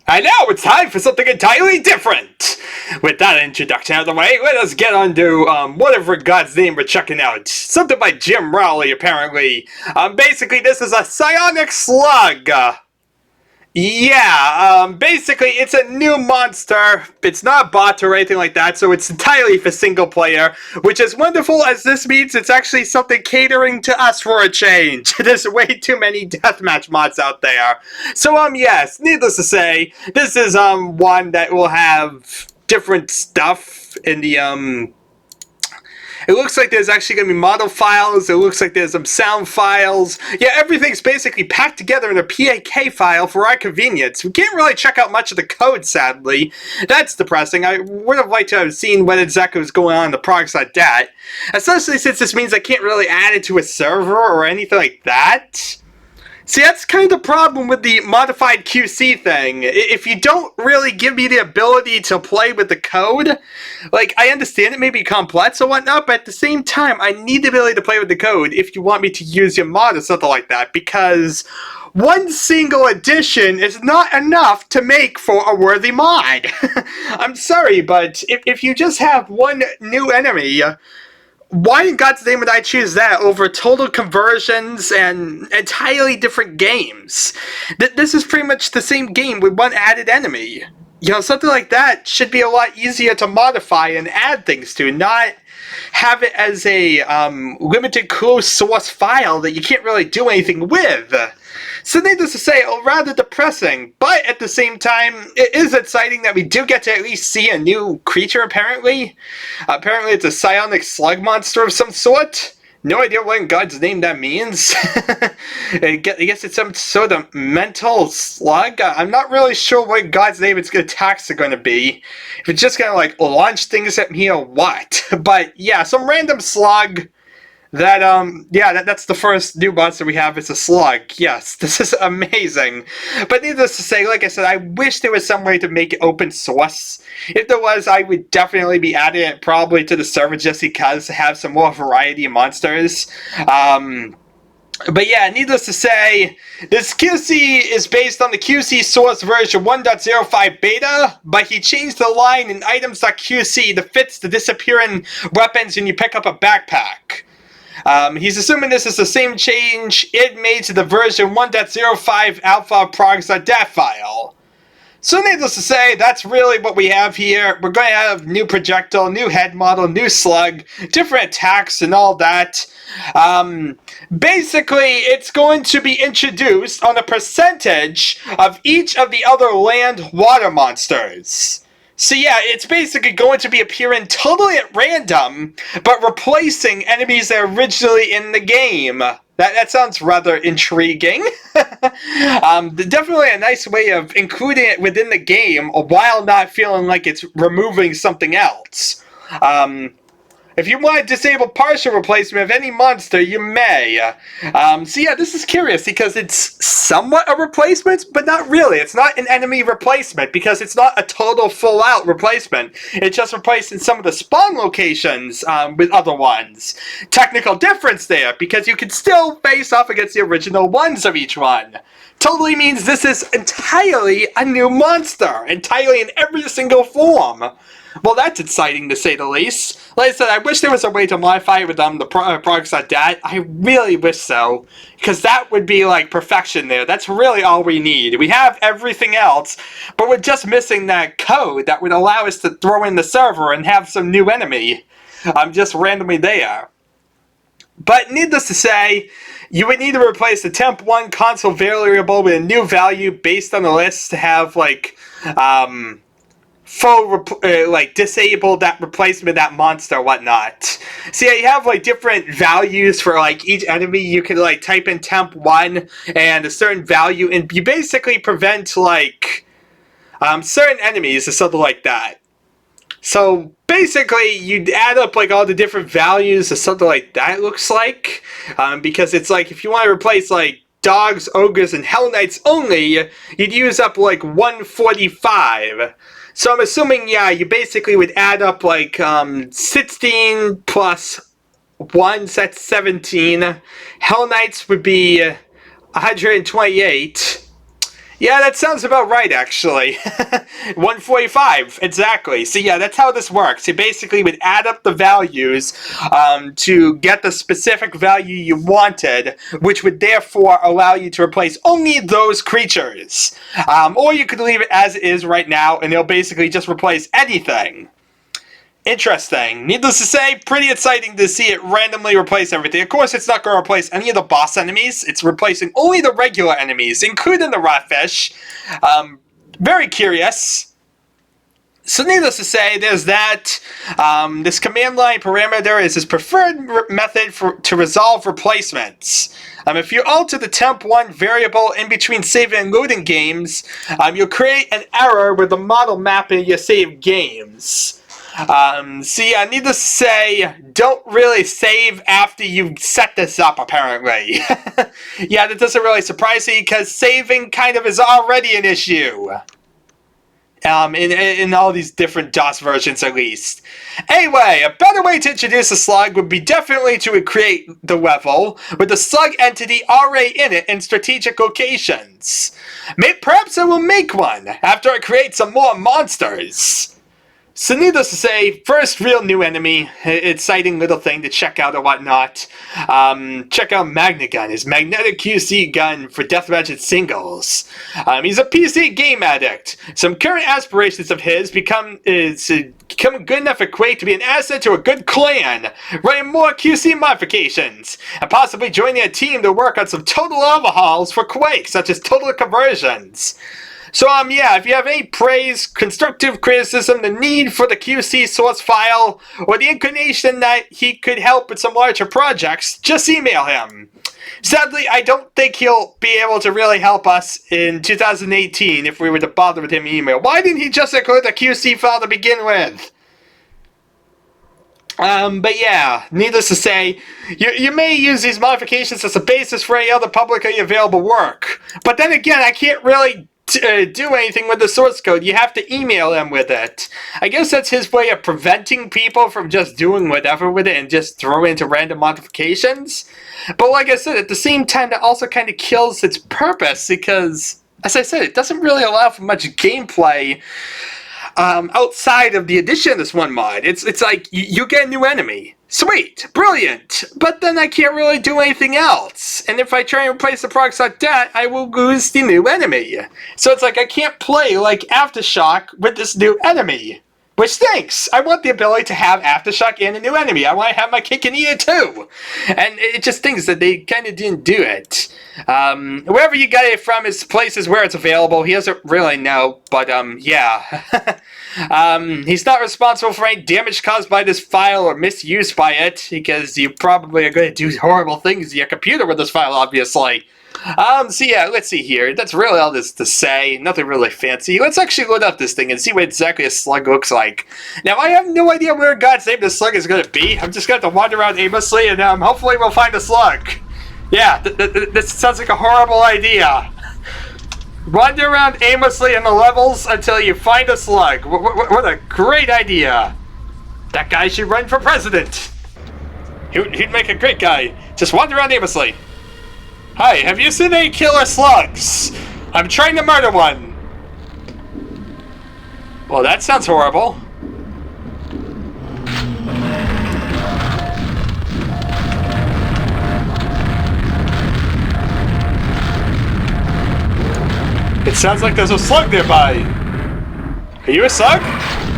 And now it's time for something entirely different! With that introduction out of the way, let us get on to, whatever God's name we're checking out. Something by Jim Rowley, apparently. Basically, this is a psionic slug. Basically, it's a new monster. It's not a bot or anything like that, so it's entirely for single player, which is wonderful, as this means it's actually something catering to us for a change. There's way too many deathmatch mods out there. So, yes, needless to say, this is, one that will have different stuff in the, it looks like there's actually going to be model files, it looks like there's some sound files. Yeah, everything's basically packed together in a PAK file for our convenience. We can't really check out much of the code, sadly. That's depressing. I would have liked to have seen what exactly was going on in the progress.dat. Especially since this means I can't really add it to a server or anything like that. See, that's kind of the problem with the modified QC thing. If you don't really give me the ability to play with the code, like, I understand it may be complex or whatnot, but at the same time, I need the ability to play with the code if you want me to use your mod or something like that, because one single edition is not enough to make for a worthy mod. I'm sorry, but if you just have one new enemy, why in God's name would I choose that over total conversions and entirely different games? This is pretty much the same game with one added enemy. You know, something like that should be a lot easier to modify and add things to, not have it as a limited closed source file that you can't really do anything with. So needless to say, rather depressing, but at the same time, it is exciting that we do get to at least see a new creature, apparently. Apparently it's a psionic slug monster of some sort. No idea what in God's name that means. I guess it's some sort of mental slug. I'm not really sure what in God's name its attacks are going to be. If it's just going to, like, launch things at me or what. But, yeah, some random slug. That's the first new monster we have. It's a slug. Yes, this is amazing. But needless to say, like I said, I wish there was some way to make it open source. If there was, I would definitely be adding it probably to the server just because to have some more variety of monsters. But yeah, needless to say, this QC is based on the QC source version 1.05 beta, but he changed the line in items.qc to fit the disappearing weapons when you pick up a backpack. He's assuming this is the same change it made to the version 1.05 alpha of progress.dat file. So needless to say, that's really what we have here. We're going to have new projectile, new head model, new slug, different attacks and all that. Basically, it's going to be introduced on a percentage of each of the other land water monsters. So yeah, it's basically going to be appearing totally at random, but replacing enemies that are originally in the game. That sounds rather intriguing. Definitely a nice way of including it within the game while not feeling like it's removing something else. If you want to disable partial replacement of any monster, you may. So yeah, this is curious because it's somewhat a replacement, but not really. It's not an enemy replacement because it's not a total full-out replacement. It's just replacing some of the spawn locations with other ones. Technical difference there, because you can still face off against the original ones of each one. Totally means this is entirely a new monster, entirely in every single form. Well, that's exciting to say the least. Like I said, I wish there was a way to modify it with the progress.dat. I really wish so. Because that would be like perfection there. That's really all we need. We have everything else, but we're just missing that code that would allow us to throw in the server and have some new enemy. Just randomly there. But needless to say, you would need to replace the temp1 console variable with a new value based on the list to have, like, disable that replacement, that monster, whatnot. So yeah, you have like different values for like each enemy. You can like type in temp1 and a certain value, and you basically prevent like certain enemies or something like that. So basically, you'd add up like all the different values or something like that, it looks like, because it's like if you want to replace like dogs, ogres, and hell knights only, you'd use up like 145. So I'm assuming, yeah, you basically would add up like 16 plus 1, so that's 17. Hell Knights would be 128. Yeah, that sounds about right, actually. 145, exactly. So yeah, that's how this works. You basically would add up the values to get the specific value you wanted, which would therefore allow you to replace only those creatures. Or you could leave it as it is right now, and it'll basically just replace anything. Interesting. Needless to say, pretty exciting to see it randomly replace everything. Of course, it's not going to replace any of the boss enemies. It's replacing only the regular enemies, including the ratfish. Very curious. So needless to say, there's that. This command line parameter is his preferred method to resolve replacements. If you alter the temp1 variable in between saving and loading games, you'll create an error with the model mapping your saved games. So yeah, needless to say, don't really save after you set this up, apparently. Yeah, that doesn't really surprise me, because saving kind of is already an issue. In all these different DOS versions, at least. Anyway, a better way to introduce a slug would be definitely to create the level with the slug entity already in it in strategic locations. Perhaps I will make one after I create some more monsters. So needless to say, first real new enemy, exciting little thing to check out or whatnot. Check out Magnagun, his magnetic QC gun for deathmatch and singles. He's a PC game addict. Some current aspirations of his become good enough for Quake to be an asset to a good clan, running more QC modifications, and possibly joining a team to work on some total overhauls for Quake, such as total conversions. So, yeah, if you have any praise, constructive criticism, the need for the QC source file, or the inclination that he could help with some larger projects, just email him. Sadly, I don't think he'll be able to really help us in 2018 if we were to bother with him email. Why didn't he just include the QC file to begin with? But yeah, needless to say, you may use these modifications as a basis for any other publicly available work. But then again, I can't really do anything with the source code. You have to email him with it. I guess that's his way of preventing people from just doing whatever with it and just throwing into random modifications. But like I said, at the same time, that also kind of kills its purpose, because, as I said, it doesn't really allow for much gameplay outside of the addition of this one mod. It's like, you get a new enemy. Sweet, brilliant, but then I can't really do anything else. And if I try and replace the products like that, I will lose the new enemy. So it's like I can't play like Aftershock with this new enemy, which stinks. I want the ability to have Aftershock and a new enemy. I want to have my cake and eat it too. And it just stinks that they kind of didn't do it. Wherever you got it from is places where it's available. He doesn't really know, but yeah. He's not responsible for any damage caused by this file or misuse by it, because you probably are going to do horrible things to your computer with this file, obviously. So yeah, let's see here. That's really all this to say. Nothing really fancy. Let's actually load up this thing and see what exactly a slug looks like. Now, I have no idea where in God's name this slug is going to be. I'm just going to have to wander around aimlessly, and hopefully we'll find a slug. Yeah, this sounds like a horrible idea. Wander around aimlessly in the levels until you find a slug. What a great idea. That guy should run for president. He'd make a great guy. Just wander around aimlessly. Hi, have you seen any killer slugs? I'm trying to murder one. Well, that sounds horrible. It sounds like there's a slug nearby. Are you a slug?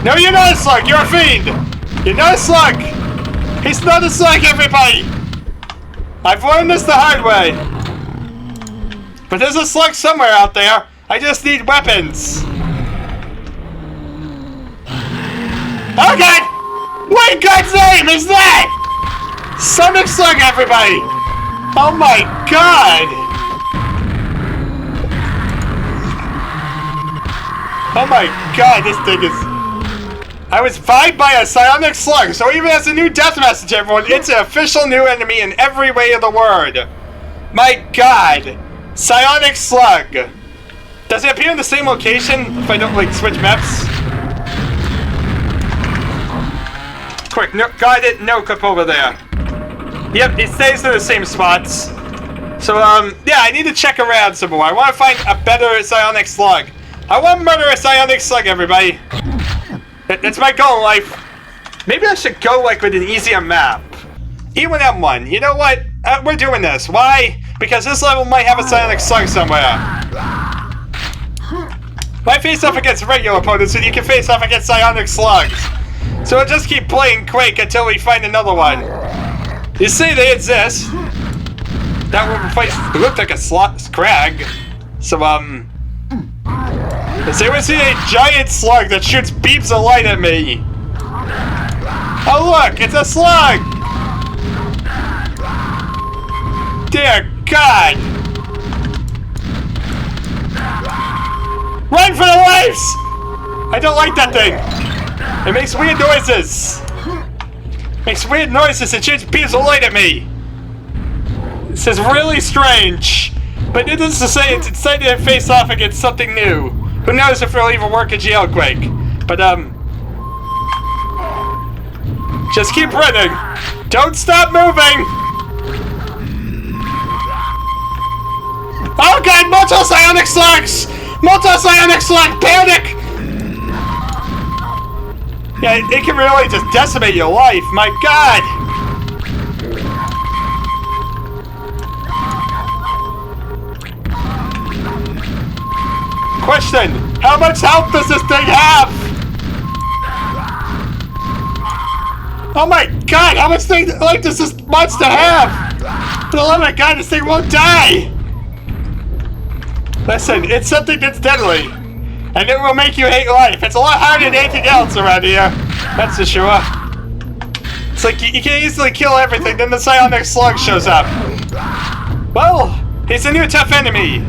No, you're not a slug. You're a fiend. You're not a slug. He's not a slug, everybody. I've learned this the hard way. But there's a slug somewhere out there. I just need weapons. Oh God! What in God's name is that? Sonic Slug, everybody! Oh my God! Oh my God, this thing is... I was vibed by a psionic slug, so even as a new death message, everyone, it's an official new enemy in every way of the word. My God! Psionic slug! Does it appear in the same location if I don't, like, switch maps? Quick, no, got it, no clip over there. Yep, it stays in the same spots. So, yeah, I need to check around some more. I want to find a better psionic slug. I want to murder a psionic slug, everybody. That's my goal in life. Maybe I should go, like, with an easier map. E1M1, you know what? We're doing this. Why? Because this level might have a psionic slug somewhere. Why face off against regular opponents when you can face off against psionic slugs? So we'll just keep playing Quake until we find another one. You see, they exist. That one place looked like a crag. So, does anyone see a giant slug that shoots beams of light at me? Oh look, it's a slug! Dear God! Run for the lives! I don't like that thing. It makes weird noises. Makes weird noises and shoots beams of light at me. This is really strange. But needless to say, it's exciting to face off against something new. Who knows if it'll even work in Quake? But, just keep running. Don't stop moving. Oh God, multi-psionic slugs! Multi-psionic slug, panic! Yeah, it can really just decimate your life, my God! Question, how much health does this thing have? Oh my God, how much life does this monster have? For the love of God, this thing won't die! Listen, it's something that's deadly, and it will make you hate life. It's a lot harder than anything else around here, that's for sure. It's like you can easily kill everything, then the psionic slug shows up. Well, he's a new tough enemy.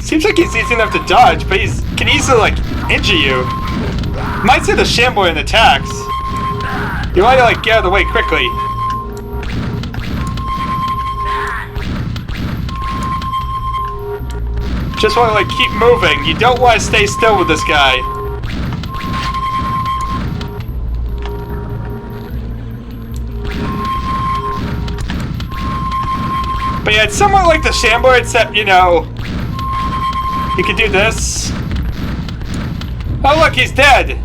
Seems like he's easy enough to dodge, but he can easily, like, injure you. Might say the Shamboy attacks. You want to, like, get out of the way quickly. Just want to, like, keep moving. You don't want to stay still with this guy. But yeah, it's somewhat like the Shamboy, except, you know, you can do this. Oh look, he's dead!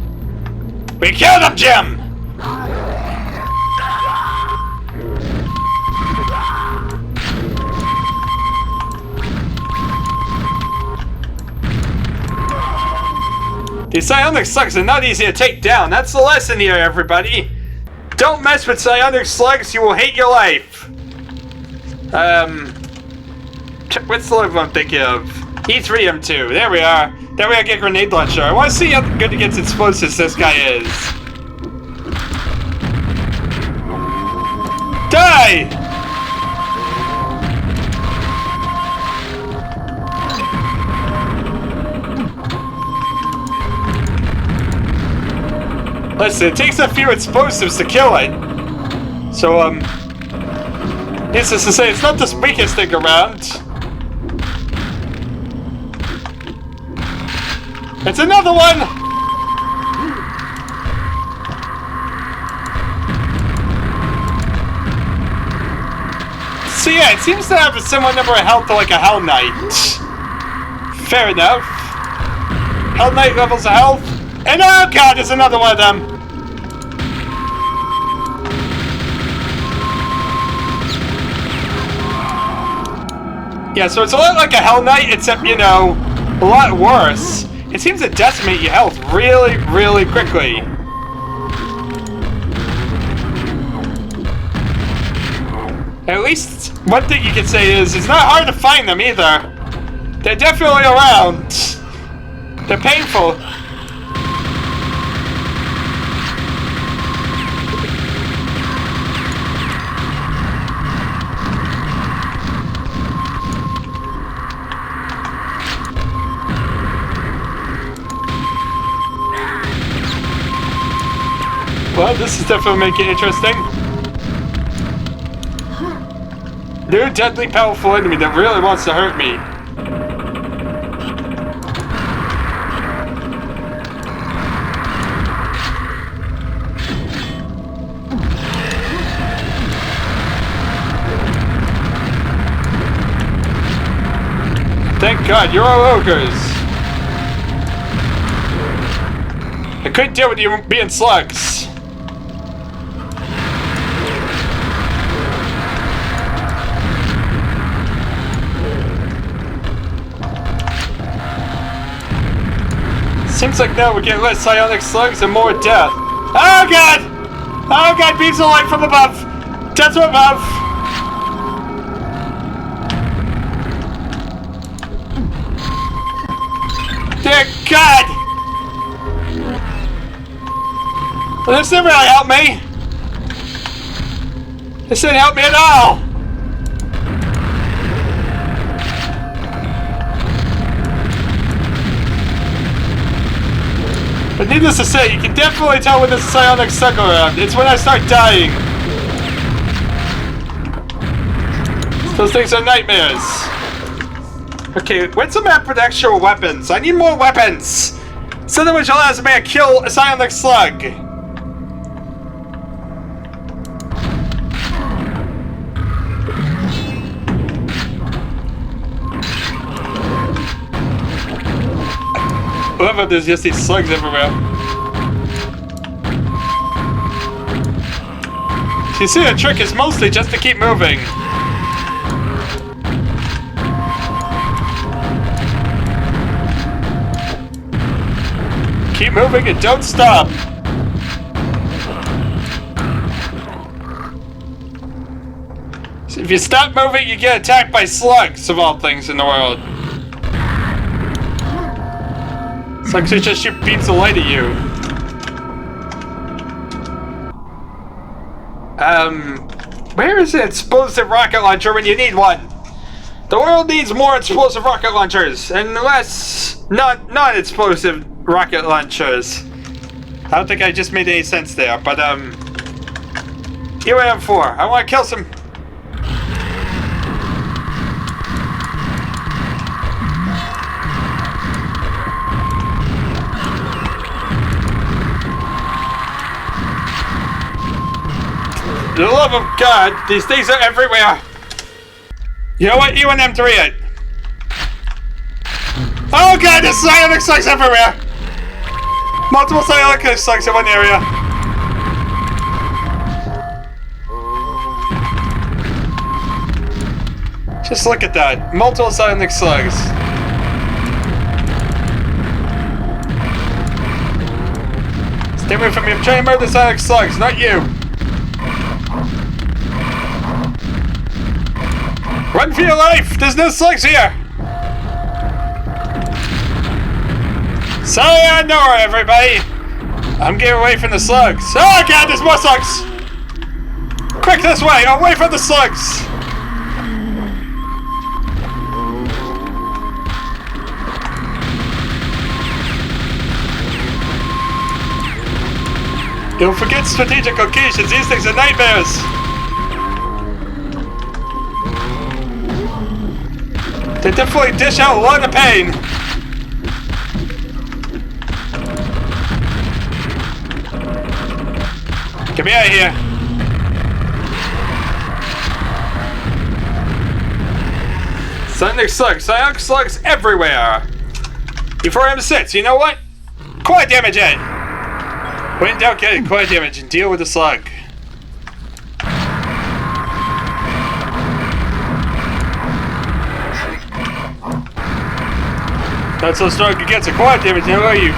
We killed him, Jim! These psionic slugs are not easy to take down. That's the lesson here, everybody. Don't mess with psionic slugs, you will hate your life. What's the level I'm thinking of? E3M2, there we are. There we are, get grenade launcher. I want to see how good against explosives this guy is. Die! Listen, it takes a few explosives to kill it. So, needless to say, it's not the weakest thing around. It's another one! So yeah, it seems to have a similar number of health to like a Hell Knight. Fair enough. Hell Knight levels of health. And oh God, there's another one of them! Yeah, so it's a lot like a Hell Knight, except, you know, a lot worse. It seems to decimate your health really, really quickly. At least, one thing you can say is, it's not hard to find them either. They're definitely around. They're painful. Well, this is definitely making it interesting. New deadly powerful enemy that really wants to hurt me. God, you're all ogres. I couldn't deal with you being slugs. Seems like now we're getting less psionic slugs and more death. Oh god! Oh god, beams of light from above! Death from above! Dear god! Well, this didn't really help me! This didn't help me at all! But needless to say, you can definitely tell when there's a psionic slug around. It's when I start dying. Those things are nightmares. Okay, where's the map with actual weapons? I need more weapons! Something which allows me to kill a psionic slug. I love how there's just these slugs everywhere. So you see, the trick is mostly just to keep moving. Keep moving and don't stop. So if you stop moving, you get attacked by slugs, of all things in the world. Slugs just shoot beams of light at you. Where is the explosive rocket launcher when you need one? The world needs more explosive rocket launchers and less non-explosive rocket launchers. I don't think I just made any sense there, but here I am for. I want to kill some. For the love of God, these things are everywhere. You know what? You and them three it. Oh God, there's psionic slugs everywhere. Multiple psionic slugs in one area. Just look at that. Multiple psionic slugs. Stay away from me. I'm trying to murder the psionic slugs, not you. Run for your life! There's no slugs here! Sayonara, everybody! I'm getting away from the slugs. Oh god, there's more slugs! Quick, this way! Away from the slugs! Don't forget strategic locations. These things are nightmares! They definitely dish out a lot of pain. Get me out of here. Psionic slugs everywhere. E4M6, you know what? Quiet damage it. When down, get it, quiet damage and deal with the slug. Not so strong against a quiet damage, how are you?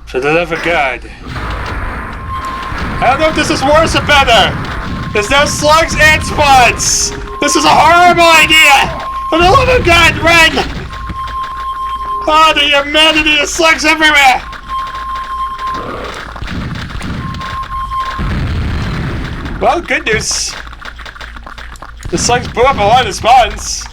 For the love of God. I don't know if this is worse or better. There's no slugs and spots. This is a horrible idea. For the love of God, run! Oh, the humanity of slugs everywhere. Well, good news. The slugs blew up a lot of spawns.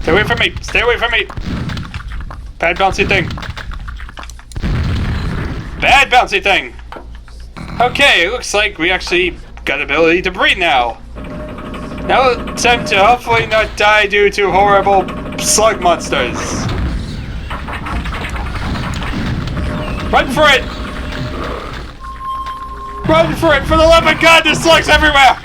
Stay away from me! Stay away from me! Bad bouncy thing! Bad bouncy thing! Okay, it looks like we actually got the ability to breathe now. Now attempt to hopefully not die due to horrible slug monsters. Run for it! Run for it! For the love of God, there's slugs everywhere!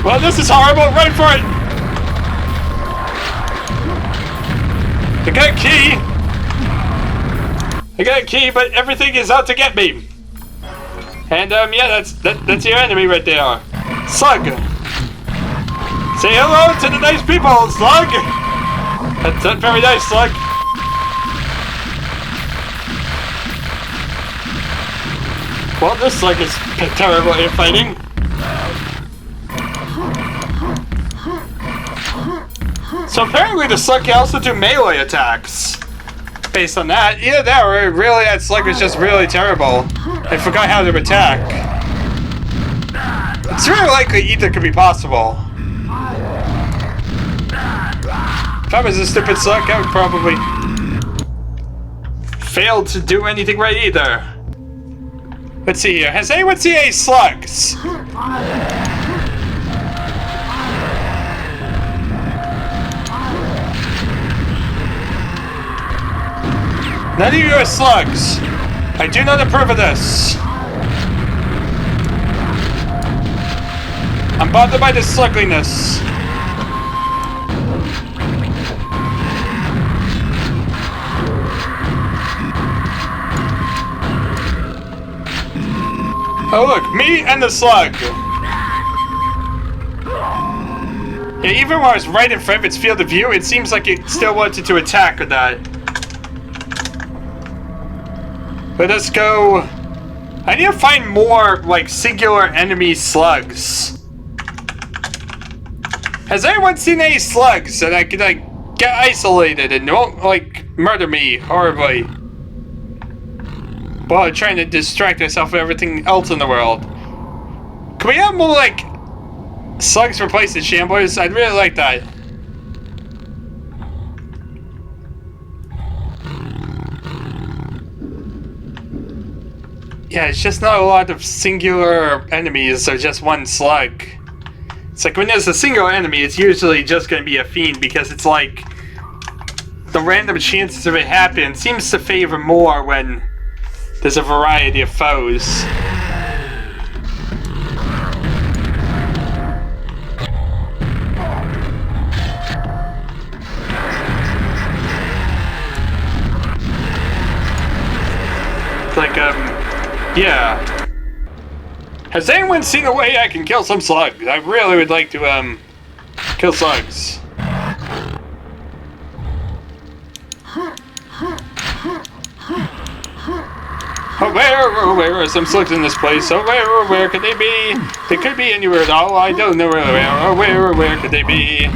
Well, this is horrible. Run for it! I got a key. I got a key, but everything is out to get me. And yeah, that's your enemy right there, Slug. Say hello to the nice people, Slug. That's not very nice, Slug. Well, this Slug is terrible at fighting. So apparently the Slug can also do melee attacks. Based on that, either that or really that Slug is just really terrible. I forgot how to attack. It's very likely either could be possible. If I was a stupid Slug, I would probably fail to do anything right either. Let's see here. Has anyone seen any Slugs? None of you are Slugs. I do not approve of this. I'm bothered by the slugliness. Oh look, me and the Slug. Yeah, even when I was right in front of its field of view, it seems like it still wanted to attack or that. Let us go. I need to find more, like, singular enemy Slugs. Has anyone seen any Slugs that I could, like, get isolated and won't, like, murder me horribly? While I'm trying to distract myself from everything else in the world. Can we have more, like, Slugs replace the Shamblers? I'd really like that. Yeah, it's just not a lot of singular enemies or just one Slug. It's like when there's a single enemy, it's usually just going to be a fiend because it's like the random chances of it happening seems to favor more when there's a variety of foes. It's like, yeah. Has anyone seen a way I can kill some Slugs? I really would like to, kill Slugs. Oh, where are some Slugs in this place? Oh, where could they be? They could be anywhere at all. I don't know where they are. Oh, where could they be?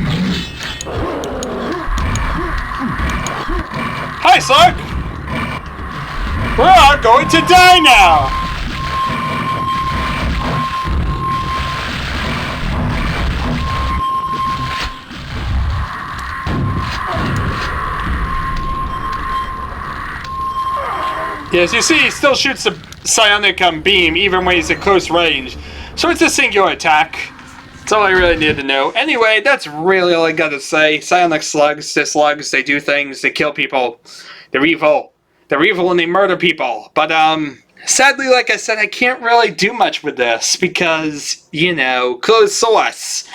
Hi, Slug! We're all going to die now! Yes, you see, he still shoots a psionic beam even when he's at close range. So it's a singular attack. That's all I really need to know. Anyway, that's really all I gotta say. Psionic Slugs, they're Slugs, they do things, they kill people. They're evil. They're evil and they murder people. But, sadly, like I said, I can't really do much with this because, you know, closed source.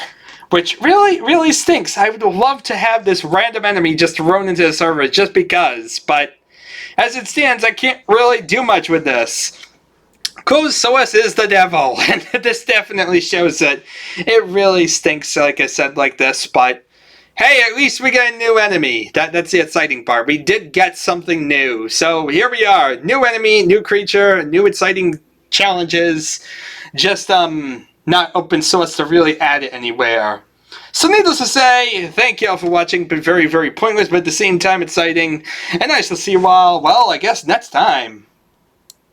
Which really, really stinks. I would love to have this random enemy just thrown into the server just because, but as it stands, I can't really do much with this. Closed source is the devil, and this definitely shows it. It really stinks, like I said, like this, but hey, at least we got a new enemy. That's the exciting part. We did get something new. So here we are. New enemy, new creature, new exciting challenges. Just not open source to really add it anywhere. So needless to say, thank you all for watching. Been very, very pointless, but at the same time exciting. And I shall see you all, well, I guess next time.